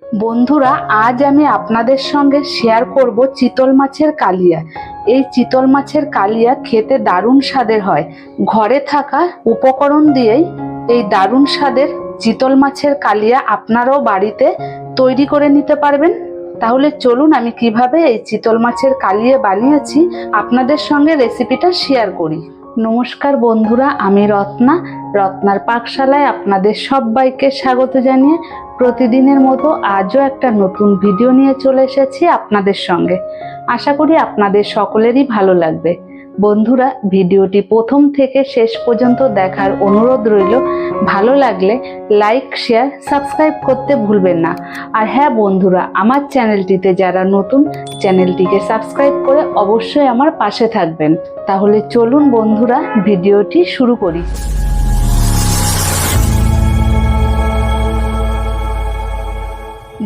বন্ধুরা, আজ আমি আপনাদের সঙ্গে শেয়ার করব চিতল মাছের কালিয়া। এই চিতল মাছের কালিয়া খেতে দারুণ স্বাদের হয়। ঘরে থাকা উপকরণ দিয়েই এই দারুণ স্বাদের চিতল মাছের কালিয়া আপনারাও বাড়িতে তৈরি করে নিতে পারবেন। তাহলে চলুন আমি কিভাবে এই চিতল মাছের কালিয়া বানিয়েছি আপনাদের সঙ্গে রেসিপিটা শেয়ার করি। নমস্কার বন্ধুরা, আমি রত্নার পাকশালায় আপনাদের সবাইকে স্বাগত জানিয়ে প্রতিদিনের মতো আজও একটা নতুন ভিডিও নিয়ে চলে এসেছি আপনাদের সঙ্গে। আশা করি আপনাদের সকলেরই ভালো লাগবে। বন্ধুরা, ভিডিওটি প্রথম থেকে শেষ পর্যন্ত দেখার অনুরোধ রইল। ভালো লাগলে লাইক, শেয়ার, সাবস্ক্রাইব করতে ভুলবেন না। আর হ্যাঁ বন্ধুরা, আমার চ্যানেলটিতে যারা নতুন, চ্যানেলটিকে সাবস্ক্রাইব করে অবশ্যই আমার পাশে থাকবেন। তাহলে চলুন বন্ধুরা, ভিডিওটি শুরু করি।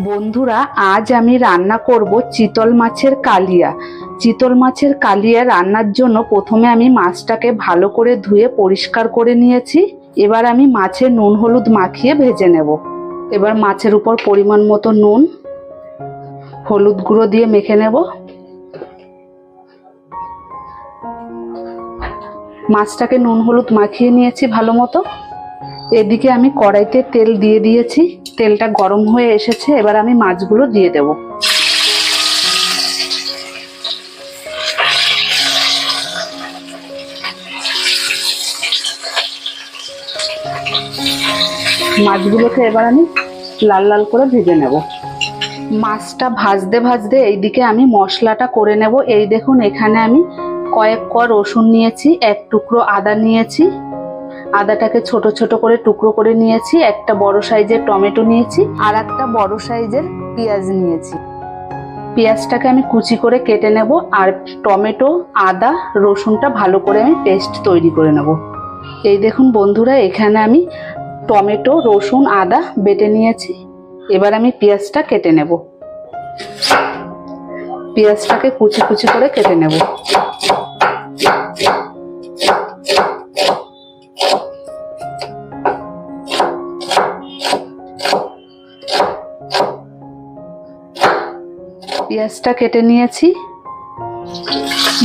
বন্ধুরা, আজ আমি রান্না করব চিতল মাছের কালিয়া। চিতল মাছের কালিয়া রান্নার জন্য প্রথমে আমি মাছটাকে ভালো করে ধুয়ে পরিষ্কার করে নিয়েছি। এবার আমি মাছের নুন হলুদ মাখিয়ে ভেজে নেব। এবার মাছের উপর পরিমাণ মতো নুন হলুদ গুঁড়ো দিয়ে মেখে নেব। মাছটাকে নুন হলুদ মাখিয়ে নিয়েছি ভালো মতো। এদিকে আমি কড়াইতে তেল দিয়ে দিয়েছি। তেলটা গরম হয়ে এসেছে। এবার আমি মাছগুলো দিয়ে দেব। মাছগুলোকে এবার আমি লাল লাল করে ভেজে নেব। মাছটা ভাজতে ভাজতে এইদিকে আমি মশলাটা করে নেব। এই দেখুন, এখানে আমি কয়েক কোয়া রসুন নিয়েছি, এক টুকরো আদা নিয়েছি, আদাটাকে ছোট ছোট করে টুকরো করে নিয়েছি, একটা বড় সাইজের টমেটো নিয়েছি, আর একটা বড় সাইজের পেঁয়াজ নিয়েছি। পেঁয়াজটাকে আমি কুচি করে কেটে নেব, আর টমেটো, আদা, রসুনটা ভালো করে আমি পেস্ট তৈরি করে নেব। এই দেখুন বন্ধুরা, এখানে আমি টমেটো, রসুন, আদা বেটে নিয়েছি। এবার আমি পেঁয়াজটা কেটে নেব। পেঁয়াজটাকে কুচি কুচি করে কেটে নেব। পেঁয়াজটা কেটে নিয়েছি।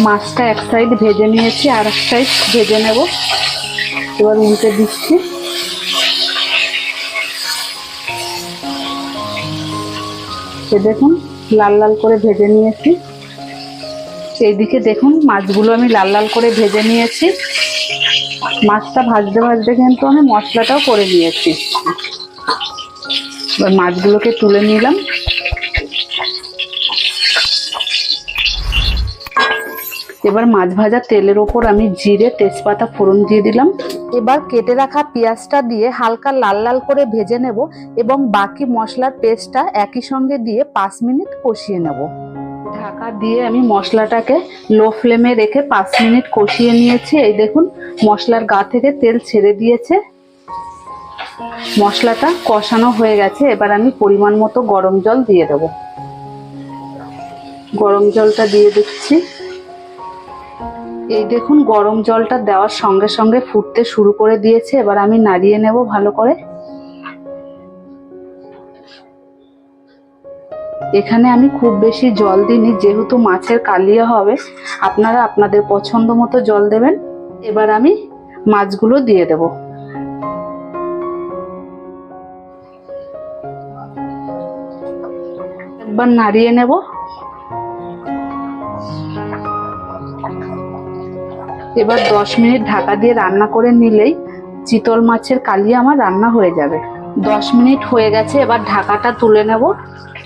মাছটা এক সাইড ভেজে নিয়েছি, আর এক সাইড ভেজে নেব। এবার উল্টে দিচ্ছি। দেখুন, লাল লাল করে ভেজে নিয়েছি। এইদিকে দেখুন, মাছগুলো আমি লাল লাল করে ভেজে নিয়েছি। মাছটা ভাজতে ভাজতে কিন্তু আমি মশলাটাও করে নিয়েছি। এবার মাছগুলোকে তুলে নিলাম। এবার মাছ ভাজা তেলের ওপর আমি জিরে, তেজপাতা ফোড়ন দিয়ে দিলাম। এবার কেটে রাখা পেঁয়াজটা দিয়ে হালকা লাল লাল করে ভেজে নেব এবং বাকি মশলার পেস্টটা একই সঙ্গে দিয়ে 5 মিনিট কষিয়ে নেব। ঢাকা দিয়ে আমি মশলাটাকে লো ফ্লেমে রেখে 5 মিনিট কষিয়ে নিয়েছি। এই দেখুন, মশলার গা থেকে তেল ছেড়ে দিয়েছে। মশলাটা কষানো হয়ে গেছে। এবার আমি পরিমাণ মতো গরম জল দিয়ে দেব। গরম জলটা দিয়ে দিচ্ছি। এই দেখুন, গরম জলটা দেওয়ার সঙ্গে সঙ্গে ফুটতে শুরু করে দিয়েছে। এবার আমি নাড়িয়ে নেব ভালো করে। এখানে আমি খুব বেশি জল দিইনি, যেহেতু মাছের কালিয়া হবে। আপনারা আপনাদের পছন্দ মতো জল দেবেন। এবার আমি মাছগুলো দিয়ে দেব। একবার নাড়িয়ে নেব। এবার 10 মিনিট ঢাকা দিয়ে রান্না করে নিলেই চিতল মাছের কালিয়া আমার রান্না হয়ে যাবে। 10 মিনিট হয়ে গেছে। এবার ঢাকাটা তুলে নেব।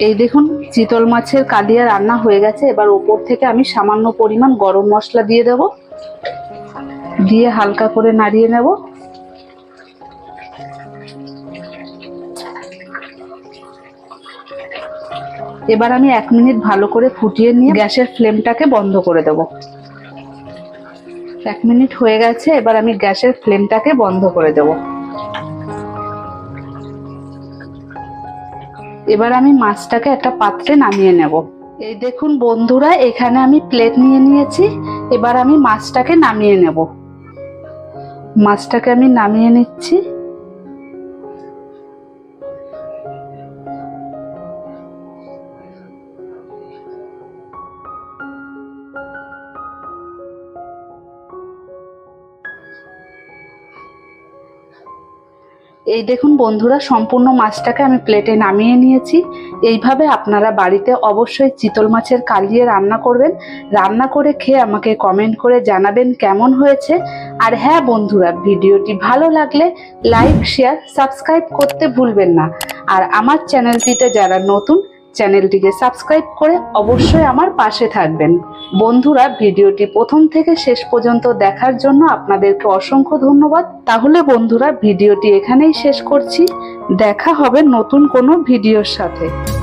এই দেখুন, চিতল মাছের কালিয়া রান্না হয়ে গেছে। এবার ওপর থেকে আমি সামান্য পরিমাণ গরম মশলা দিয়ে দেব। দিয়ে হালকা করে নাড়িয়ে নেব। এবার আমি 1 মিনিট ভালো করে ফুটিয়ে নিয়ে গ্যাসের ফ্লেমটাকে বন্ধ করে দেব। 1 মিনিট হয়ে গেছে। এবার আমি গ্যাসের ফ্লেমটাকে বন্ধ করে দেব। এবার আমি মাছটাকে একটা পাত্রে নামিয়ে নেব। এই দেখুন বন্ধুরা, এখানে আমি প্লেট নিয়ে নিয়েছি। এবার আমি মাছটাকে নামিয়ে নেব। মাছটাকে আমি নামিয়ে নিচ্ছি। এই দেখুন বন্ধুরা, সম্পূর্ণ মাছটাকে আমি প্লেটে নামিয়ে নিয়েছি। এইভাবে আপনারা বাড়িতে অবশ্যই চিতল মাছের কালিয়া রান্না করবেন। রান্না করে খেয়ে আমাকে কমেন্ট করে জানাবেন কেমন হয়েছে। আর হ্যাঁ বন্ধুরা, ভিডিওটি ভালো লাগলে লাইক, শেয়ার, সাবস্ক্রাইব করতে ভুলবেন না। আর আমার চ্যানেলটিতে যারা নতুন, চ্যানেলটিকে সাবস্ক্রাইব করে অবশ্যই আমার পাশে থাকবেন। বন্ধুরা, ভিডিওটি প্রথম থেকে শেষ পর্যন্ত দেখার জন্য আপনাদেরকে অসংখ্য ধন্যবাদ। তাহলে বন্ধুরা, ভিডিওটি এখানেই শেষ করছি। দেখা হবে নতুন কোনো ভিডিওর সাথে।